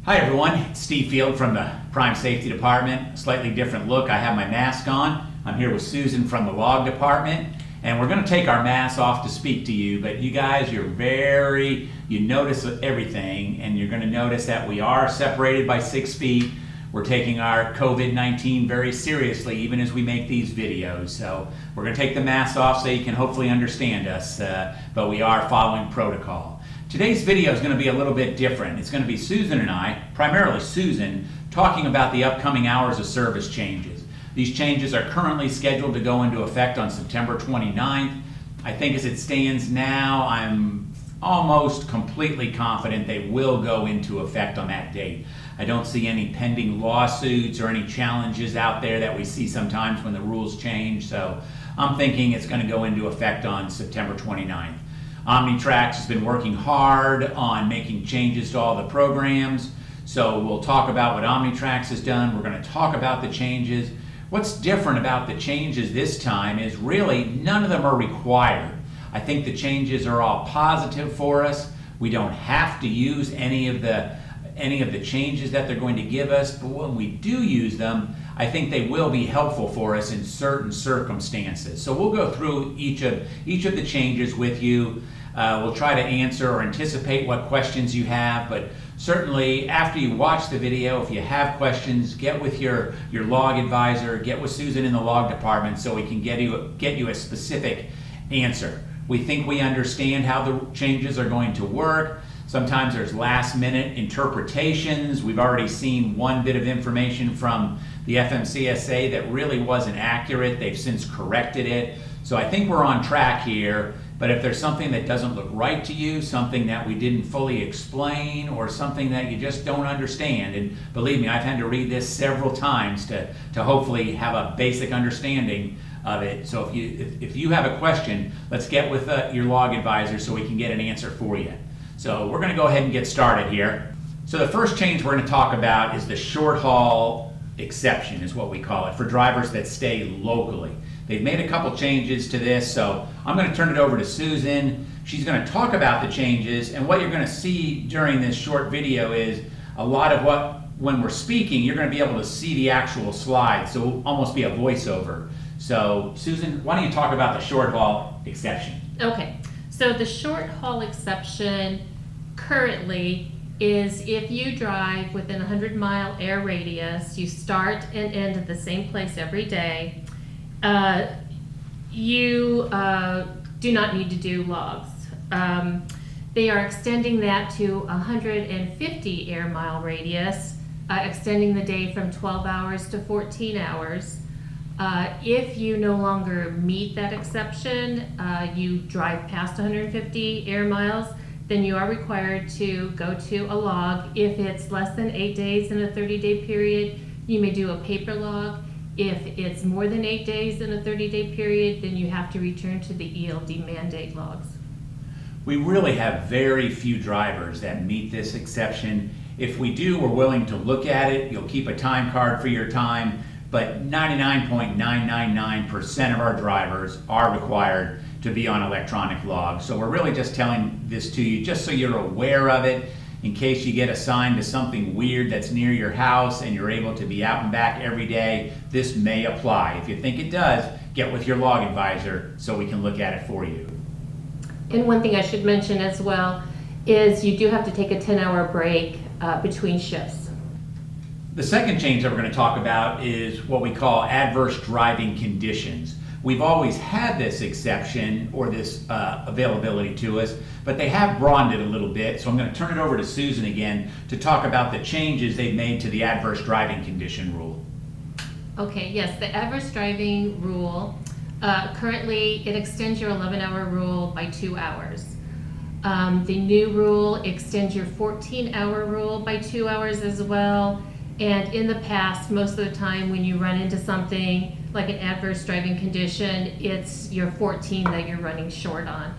Hi everyone, it's Steve Field from the Prime Safety Department. Slightly different look. I have my mask on. I'm here with Susan from the Log Department, and we're going to take our masks off to speak to you, but you guys, you notice everything, and you're going to notice that we are separated by 6 feet. We're taking our COVID-19 very seriously, even as we make these videos. So we're going to take the masks off so you can hopefully understand us, but we are following protocol. Today's video is going to be a little bit different. It's going to be Susan and I, primarily Susan, talking about the upcoming hours of service changes. These changes are currently scheduled to go into effect on September 29th. I think as it stands now, I'm almost completely confident they will go into effect on that date. I don't see any pending lawsuits or any challenges out there that we see sometimes when the rules change, so I'm thinking it's going to go into effect on September 29th. Omnitrax has been working hard on making changes to all the programs, so we'll talk about what Omnitrax has done. We're going to talk about the changes. What's different about the changes this time is really none of them are required. I think the changes are all positive for us. We don't have to use any of the changes that they're going to give us, but when we do use them, I think they will be helpful for us in certain circumstances. So we'll go through each of the changes with you. We'll try to answer or anticipate what questions you have, but certainly after you watch the video, if you have questions, get with your log advisor, get with Susan in the log department so we can get you a specific answer. We think we understand how the changes are going to work. Sometimes there's last minute interpretations. We've already seen one bit of information from the FMCSA that really wasn't accurate. They've since corrected it. So I think we're on track here, but if there's something that doesn't look right to you, something that we didn't fully explain, or something that you just don't understand, and believe me, I've had to read this several times to hopefully have a basic understanding of it. So if you have a question, let's get with your log advisor so we can get an answer for you. So we're going to go ahead and get started here. So the first change we're going to talk about is the short haul exception, is what we call it, for drivers that stay locally. They've made a couple changes to this, so I'm going to turn it over to Susan. She's going to talk about the changes, and what you're going to see during this short video is a lot of when we're speaking, you're going to be able to see the actual slides, so it'll almost be a voiceover. So Susan, why don't you talk about the short haul exception? Okay, so the short haul exception currently is if you drive within a 100-mile air radius, you start and end at the same place every day, you do not need to do logs. They are extending that to 150 air mile radius, extending the day from 12 hours to 14 hours. If you no longer meet that exception, you drive past 150 air miles, then you are required to go to a log. If it's less than 8 days in a 30-day period, you may do a paper log. If it's more than 8 days in a 30-day period, then you have to return to the ELD mandate logs. We really have very few drivers that meet this exception. If we do, we're willing to look at it. You'll keep a time card for your time, but 99.999% of our drivers are required to be on electronic logs. So we're really just telling this to you just so you're aware of it, in case you get assigned to something weird that's near your house and you're able to be out and back every day. This may apply. If you think it does, get with your log advisor so we can look at it for you. And one thing I should mention as well is you do have to take a 10-hour break between shifts. The second change that we're going to talk about is what we call adverse driving conditions. We've always had this exception or this availability to us, but they have broadened it a little bit. So I'm going to turn it over to Susan again to talk about the changes they've made to the adverse driving condition rule. Okay, yes, the adverse driving rule, currently it extends your 11-hour rule by 2 hours. The new rule extends your 14-hour rule by 2 hours as well. And in the past, most of the time when you run into something like an adverse driving condition, it's your 14 that you're running short on.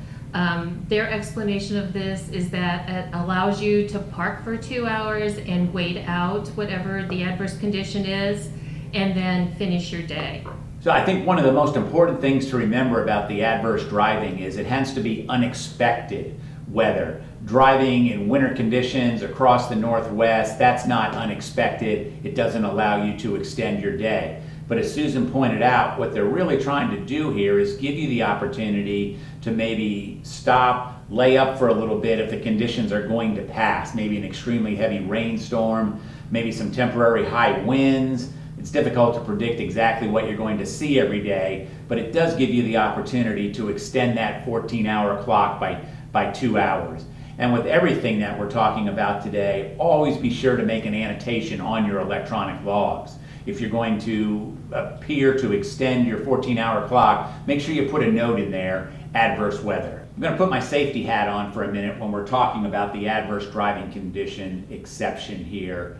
Their explanation of this is that it allows you to park for 2 hours and wait out whatever the adverse condition is, and then finish your day. So I think one of the most important things to remember about the adverse driving is it has to be unexpected. weather. Driving in winter conditions across the Northwest, that's not unexpected. It doesn't allow you to extend your day. But as Susan pointed out, what they're really trying to do here is give you the opportunity to maybe stop, lay up for a little bit if the conditions are going to pass. Maybe an extremely heavy rainstorm, maybe some temporary high winds. It's difficult to predict exactly what you're going to see every day, but it does give you the opportunity to extend that 14-hour clock by 2 hours. And with everything that we're talking about today, always be sure to make an annotation on your electronic logs. If you're going to appear to extend your 14-hour clock, make sure you put a note in there, adverse weather. I'm going to put my safety hat on for a minute when we're talking about the adverse driving condition exception here.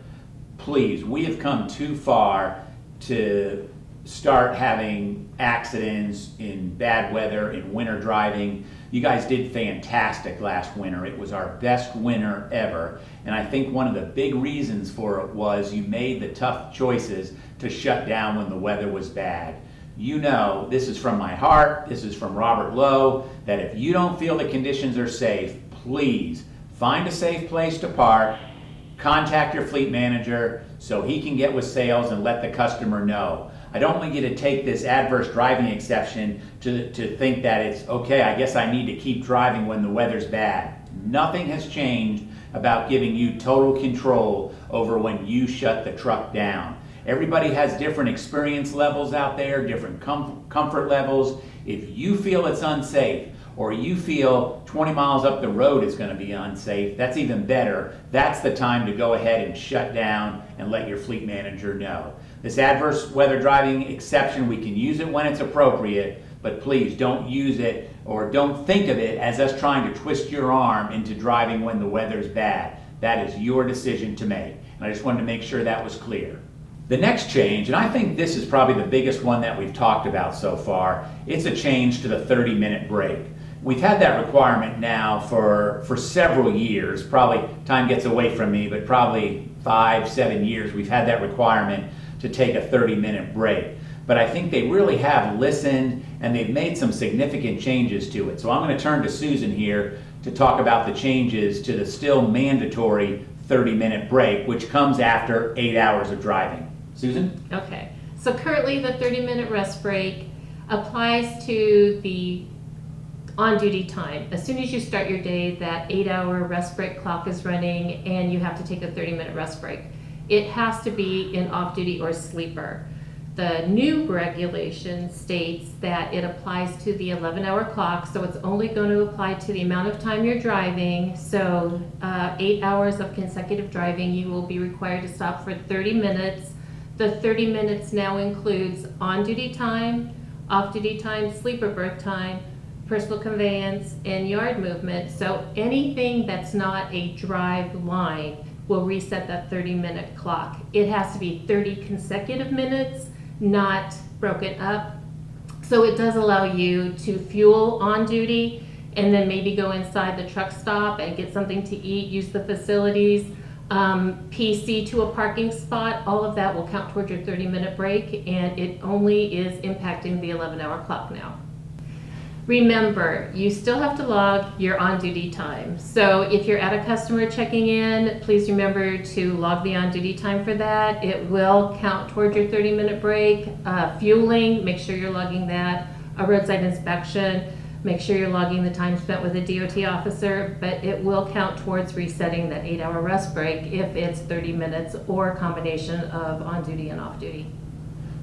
Please, we have come too far to start having accidents in bad weather, in winter driving. You guys did fantastic last winter. It was our best winter ever. And I think one of the big reasons for it was you made the tough choices to shut down when the weather was bad. You know, this is from my heart, this is from Robert Lowe, that if you don't feel the conditions are safe, please find a safe place to park, contact your fleet manager so he can get with sales and let the customer know. I don't want you to take this adverse driving exception to think that it's okay, I guess I need to keep driving when the weather's bad. Nothing has changed about giving you total control over when you shut the truck down. Everybody has different experience levels out there, different comfort levels. If you feel it's unsafe, or you feel 20 miles up the road it's going to be unsafe, that's even better. That's the time to go ahead and shut down and let your fleet manager know. This adverse weather driving exception, we can use it when it's appropriate, but please don't use it or don't think of it as us trying to twist your arm into driving when the weather's bad. That is your decision to make. And I just wanted to make sure that was clear. The next change, and I think this is probably the biggest one that we've talked about so far, it's a change to the 30-minute break. We've had that requirement now for several years. Probably time gets away from me, but probably 5-7 years we've had that requirement to take a 30-minute break. But I think they really have listened and they've made some significant changes to it. So I'm going to turn to Susan here to talk about the changes to the still mandatory 30-minute break, which comes after 8 hours of driving. Susan? Okay, so currently the 30-minute rest break applies to the on-duty time. As soon as you start your day, that 8-hour rest break clock is running and you have to take a 30-minute rest break. It has to be in off-duty or sleeper. The new regulation states that it applies to the 11-hour clock, so it's only going to apply to the amount of time you're driving. So 8 hours of consecutive driving, you will be required to stop for 30 minutes. The 30 minutes now includes on-duty time, off-duty time, sleeper berth time, personal conveyance, and yard movement. So anything that's not a drive line will reset that 30-minute clock. It has to be 30 consecutive minutes, not broken up. So it does allow you to fuel on duty and then maybe go inside the truck stop and get something to eat, use the facilities, PC to a parking spot. All of that will count towards your 30-minute break, and it only is impacting the 11-hour clock now. Remember, you still have to log your on-duty time. So if you're at a customer checking in, please remember to log the on-duty time for that. It will count towards your 30-minute break. Fueling, make sure you're logging that. A roadside inspection, make sure you're logging the time spent with a DOT officer, but it will count towards resetting that 8-hour rest break if it's 30 minutes or a combination of on-duty and off-duty.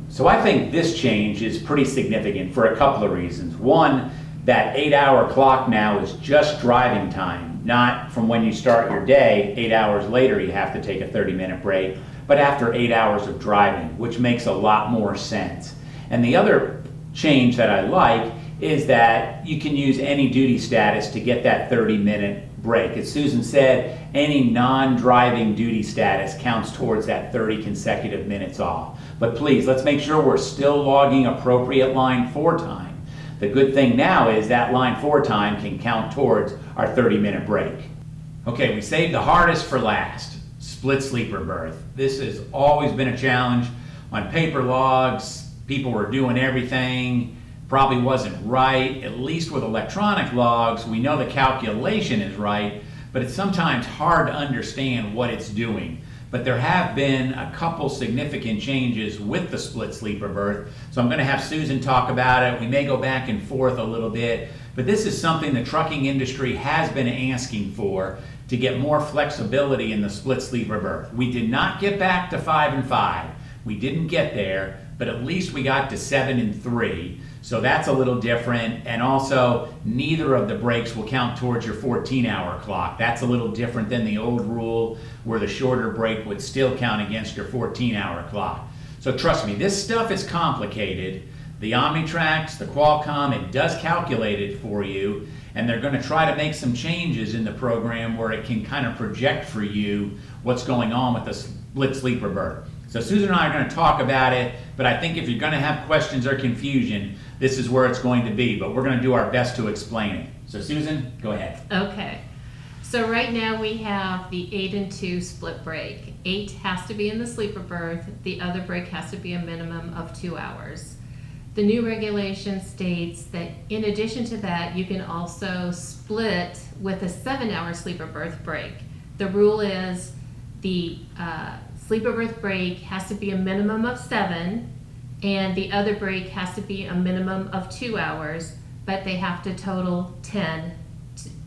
So I think this change is pretty significant for a couple of reasons. One, that 8-hour clock now is just driving time, not from when you start your day, 8 hours later you have to take a 30-minute break, but after 8 hours of driving, which makes a lot more sense. And the other change that I like is that you can use any duty status to get that 30-minute break. As Susan said, any non-driving duty status counts towards that 30 consecutive minutes off. But please, let's make sure we're still logging appropriate line 4 time. The good thing now is that line 4 time can count towards our 30-minute break. Okay, we saved the hardest for last, split sleeper berth. This has always been a challenge. On paper logs, people were doing everything. probably wasn't right. At least with electronic logs, we know the calculation is right, but it's sometimes hard to understand what it's doing. But there have been a couple significant changes with the split sleeper berth, so I'm going to have Susan talk about it. We may go back and forth a little bit, but this is something the trucking industry has been asking for, to get more flexibility in the split sleeper berth. We did not get back to 5 and 5. We didn't get there, but at least we got to 7 and 3. So that's a little different. And also, neither of the breaks will count towards your 14-hour clock. That's a little different than the old rule where the shorter break would still count against your 14-hour clock. So trust me, this stuff is complicated. The Omnitrax, the Qualcomm, it does calculate it for you, and they're going to try to make some changes in the program where it can kind of project for you what's going on with the split sleeper berth. So Susan and I are going to talk about it, but I think if you're going to have questions or confusion, this is where it's going to be, but we're going to do our best to explain it. So Susan, go ahead. Okay. So right now we have the 8 and 2 split break. 8 has to be in the sleeper berth. The other break has to be a minimum of 2 hours. The new regulation states that in addition to that, you can also split with a 7-hour sleeper berth break. The rule is the sleeper berth break has to be a minimum of 7, and the other break has to be a minimum of 2 hours, but they have to total 10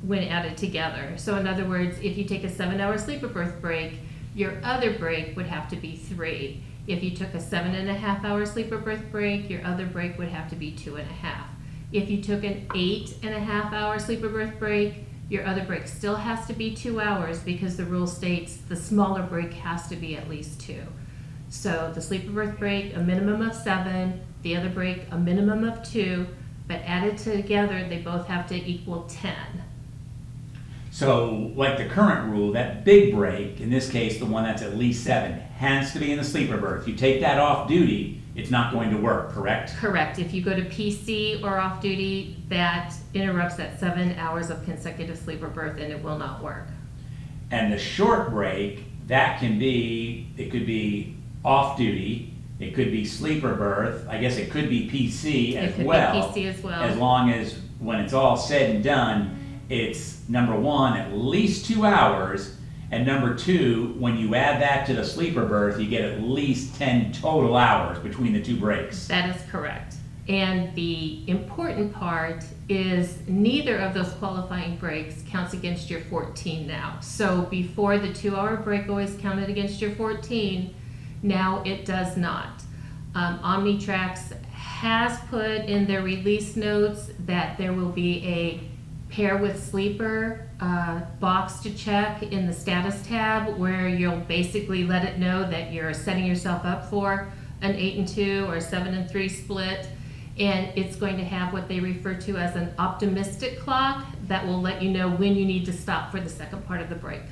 when added together. So in other words, if you take a 7-hour sleeper berth break, your other break would have to be 3. If you took a 7.5-hour sleeper berth break, your other break would have to be 2.5. If you took an 8.5-hour sleeper berth break, your other break still has to be 2 hours because the rule states the smaller break has to be at least 2. So the sleeper berth break, a minimum of 7, the other break, a minimum of 2, but added together, they both have to equal 10. So, like the current rule, that big break, in this case the one that's at least 7, has to be in the sleeper berth. You take that off duty, it's not going to work, correct? Correct. If you go to PC or off duty, that interrupts that 7 hours of consecutive sleeper berth and it will not work. And the short break, that can be, it could be off duty, it could be sleeper berth, I guess it could be PC as well. It could be PC as well. As long as when it's all said and done, it's number 1, at least 2 hours, and number 2, when you add that to the sleeper berth, you get at least 10 total hours between the 2 breaks. That is correct. And the important part is neither of those qualifying breaks counts against your 14 now. So before the 2-hour break always counted against your 14, now it does not. Omnitrax has put in their release notes that there will be a pair with sleeper box to check in the status tab where you'll basically let it know that you're setting yourself up for an 8 and 2 or 7 and 3 split, and it's going to have what they refer to as an optimistic clock that will let you know when you need to stop for the second part of the break.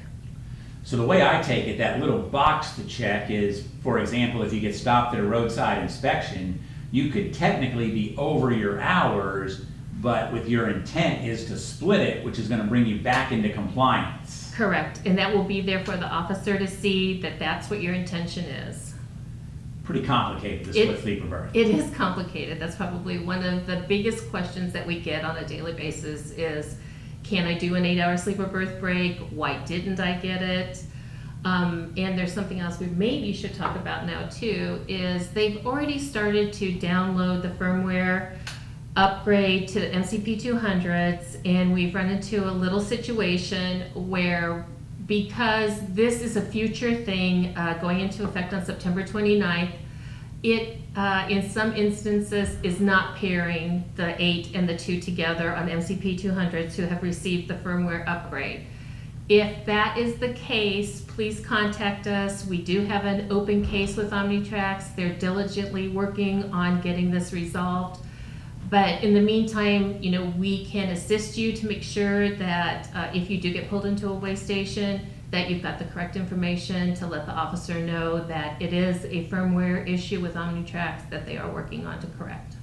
So the way I take it, that little box to check is, for example, if you get stopped at a roadside inspection, you could technically be over your hours, but with your intent is to split it, which is going to bring you back into compliance. Correct, and that will be there for the officer to see that that's what your intention is. Pretty complicated, the split sleeper berth. It is complicated. That's probably one of the biggest questions that we get on a daily basis is, can I do an 8-hour sleeper berth break? Why didn't I get it? And there's something else we maybe should talk about now too, is they've already started to download the firmware upgrade to the MCP 200s, and we've run into a little situation where, because this is a future thing going into effect on September 29th, it in some instances is not pairing the 8 and the 2 together on MCP 200s who have received the firmware upgrade. If that is the case, please contact us. We do have an open case with Omnitrax. They're diligently working on getting this resolved. But in the meantime, you know, we can assist you to make sure that if you do get pulled into a weigh station, that you've got the correct information to let the officer know that it is a firmware issue with Omnitrax that they are working on to correct.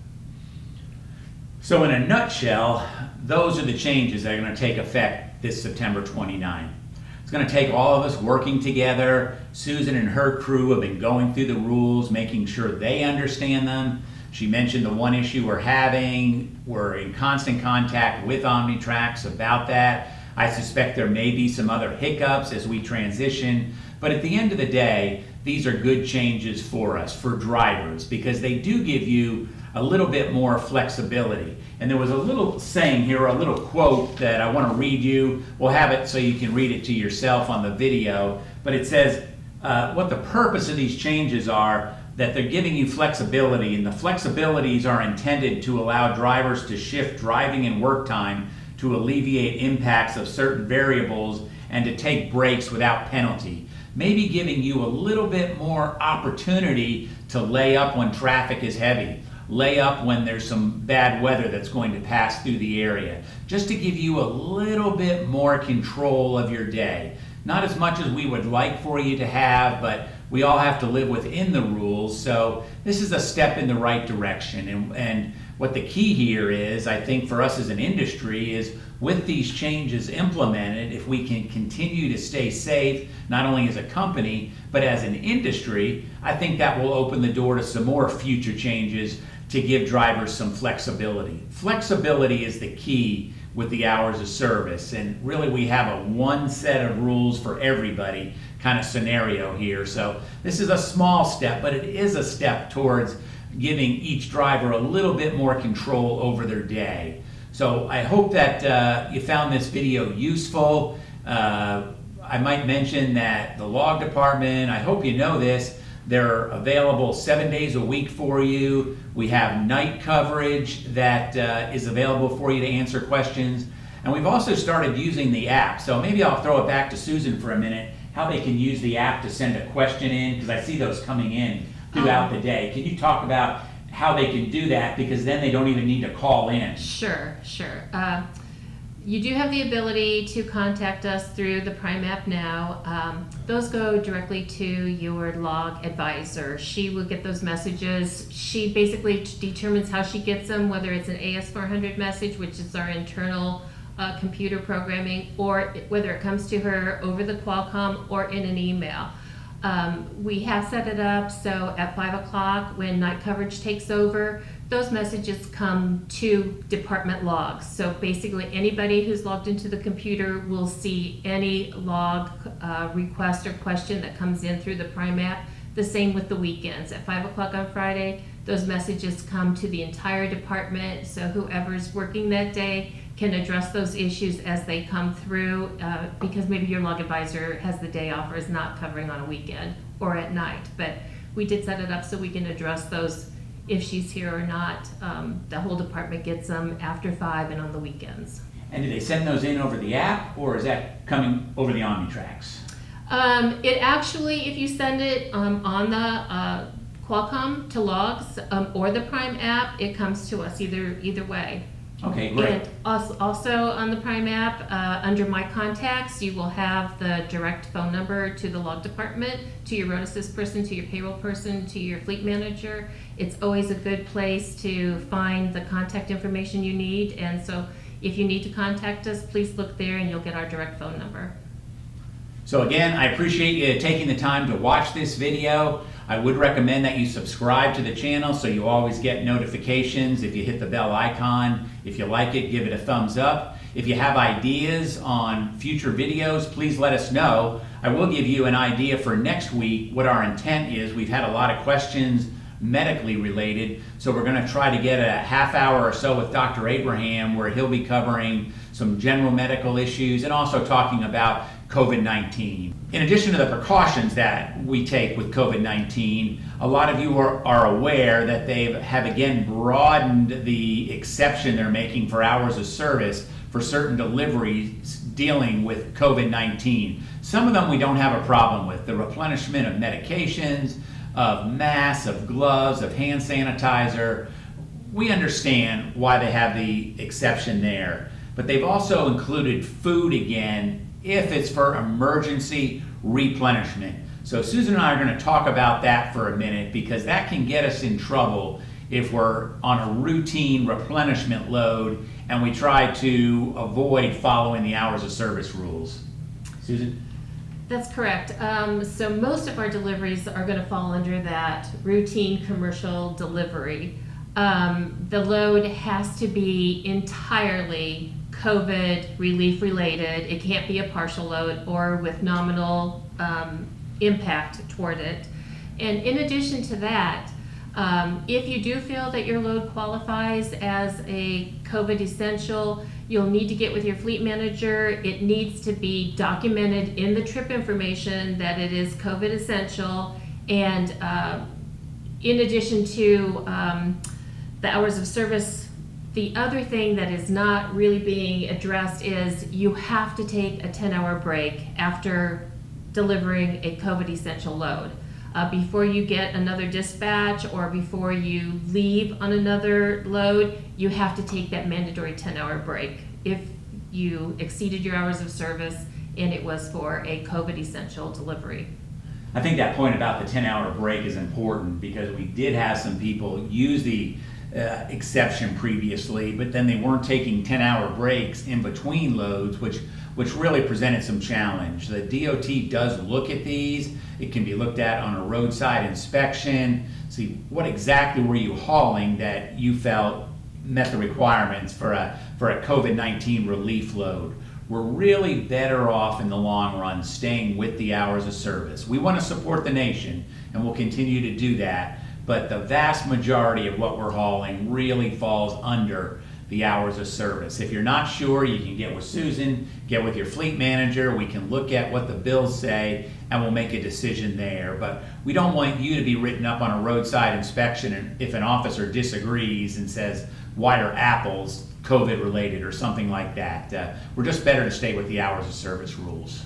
So in a nutshell, those are the changes that are going to take effect this September 29th. It's going to take all of us working together. Susan and her crew have been going through the rules, making sure they understand them. She mentioned the one issue we're having. We're in constant contact with Omnitrax about that. I suspect there may be some other hiccups as we transition, but at the end of the day, these are good changes for us, for drivers, because they do give you a little bit more flexibility. And there was a little saying here, a little quote that I want to read you. We'll have it so you can read it to yourself on the video, but it says what the purpose of these changes are, that they're giving you flexibility, and the flexibilities are intended to allow drivers to shift driving and work time to alleviate impacts of certain variables and to take breaks without penalty. Maybe giving you a little bit more opportunity to lay up when traffic is heavy, lay up when there's some bad weather that's going to pass through the area, just to give you a little bit more control of your day. Not as much as we would like for you to have, but we all have to live within the rules, so this is a step in the right direction. And what the key here is, I think for us as an industry, is with these changes implemented, if we can continue to stay safe, not only as a company, but as an industry, I think that will open the door to some more future changes to give drivers some flexibility. Flexibility is the key with the hours of service, and really we have a one set of rules for everybody kind of scenario here. So this is a small step, but it is a step towards giving each driver a little bit more control over their day. So I hope that you found this video useful. I might mention that the log department, I hope you know this, they're available 7 days a week for you. We have night coverage that is available for you to answer questions. And we've also started using the app. So maybe I'll throw it back to Susan for a minute, how they can use the app to send a question in, because I see those coming in throughout the day. Can you talk about how they can do that, because then they don't even need to call in? Sure. You do have the ability to contact us through the Prime app now. Those go directly to your log advisor. She will get those messages. She basically determines how she gets them, whether it's an AS400 message, which is our internal computer programming, or whether it comes to her over the Qualcomm or in an email. We have set it up so at 5 o'clock when night coverage takes over, those messages come to department logs. So basically anybody who's logged into the computer will see any log request or question that comes in through the Prime app. The same with the weekends. At 5 o'clock on Friday, those messages come to the entire department, so whoever's working that day can address those issues as they come through, because maybe your log advisor has the day off or is not covering on a weekend or at night. But we did set it up so we can address those if she's here or not. The whole department gets them after 5 and on the weekends. And do they send those in over the app, or is that coming over the Omnitrax? It actually, if you send it on the Qualcomm to logs or the Prime app, it comes to us either way. Okay, great. And also on the Prime app, under My Contacts, you will have the direct phone number to the log department, to your road assist person, to your payroll person, to your fleet manager. It's always a good place to find the contact information you need, and so if you need to contact us, please look there and you'll get our direct phone number. So again, I appreciate you taking the time to watch this video. I would recommend that you subscribe to the channel so you always get notifications if you hit the bell icon. If you like it, give it a thumbs up. If you have ideas on future videos, please let us know. I will give you an idea for next week what our intent is. We've had a lot of questions medically related, so we're going to try to get a half hour or so with Dr. Abraham where he'll be covering some general medical issues and also talking about COVID-19. In addition to the precautions that we take with COVID-19, a lot of you are aware that they have again broadened the exception they're making for hours of service for certain deliveries dealing with COVID-19. Some of them we don't have a problem with. The replenishment of medications, of masks, of gloves, of hand sanitizer. We understand why they have the exception there. But they've also included food again if it's for emergency replenishment. So Susan and I are going to talk about that for a minute, because that can get us in trouble if we're on a routine replenishment load and we try to avoid following the hours of service rules. Susan? That's correct. So most of our deliveries are going to fall under that routine commercial delivery. The load has to be entirely COVID relief related. It can't be a partial load or with nominal impact toward it. And in addition to that, if you do feel that your load qualifies as a COVID essential, you'll need to get with your fleet manager. It needs to be documented in the trip information that it is COVID essential. And in addition to the hours of service, the other thing that is not really being addressed is you have to take a 10-hour break after delivering a COVID essential load. Before you get another dispatch or before you leave on another load, you have to take that mandatory 10-hour break if you exceeded your hours of service and it was for a COVID essential delivery. I think that point about the 10-hour break is important because we did have some people use the exception previously, but then they weren't taking 10-hour breaks in between loads, which really presented some challenge. The DOT does look at these. It can be looked at on a roadside inspection, see what exactly were you hauling that you felt met the requirements for a COVID-19 relief load. We're really better off in the long run staying with the hours of service. We want to support the nation, and we'll continue to do that, but the vast majority of what we're hauling really falls under the hours of service. If you're not sure, you can get with Susan, get with your fleet manager. We can look at what the bills say and we'll make a decision there. But we don't want you to be written up on a roadside inspection and if an officer disagrees and says, why are apples COVID related or something like that. We're just better to stay with the hours of service rules.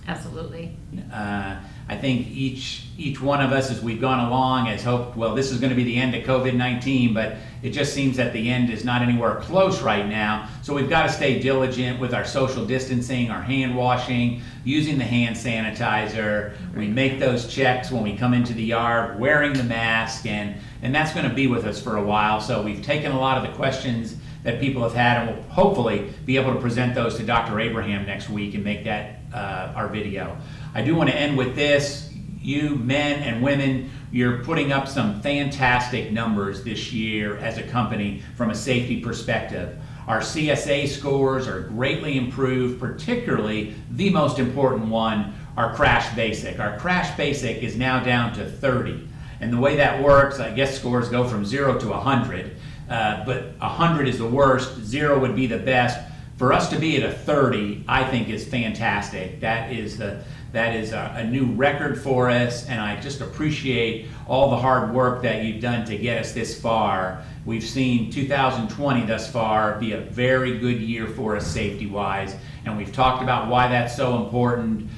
Absolutely. I think each one of us as we've gone along has hoped, well, this is going to be the end of COVID-19, but it just seems that the end is not anywhere close right now. So we've got to stay diligent with our social distancing, our hand washing, using the hand sanitizer. We make those checks when we come into the yard, wearing the mask, and that's going to be with us for a while. So we've taken a lot of the questions that people have had, and we'll hopefully be able to present those to Dr. Abraham next week and make that our video. I do want to end with this. You men and women, you're putting up some fantastic numbers this year as a company from a safety perspective. Our CSA scores are greatly improved, particularly the most important one, our crash basic. Our crash basic is now down to 30. And the way that works, I guess scores go from 0 to 100. But 100 is the worst, 0 would be the best. For us to be at a 30, I think is fantastic. That is a new record for us, and I just appreciate all the hard work that you've done to get us this far. We've seen 2020 thus far be a very good year for us safety-wise, and we've talked about why that's so important.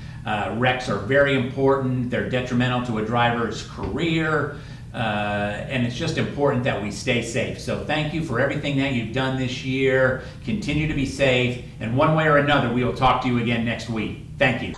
Wrecks are very important. They're detrimental to a driver's career. And it's just important that we stay safe. So thank you for everything that you've done this year. Continue to be safe. And one way or another, we will talk to you again next week. Thank you.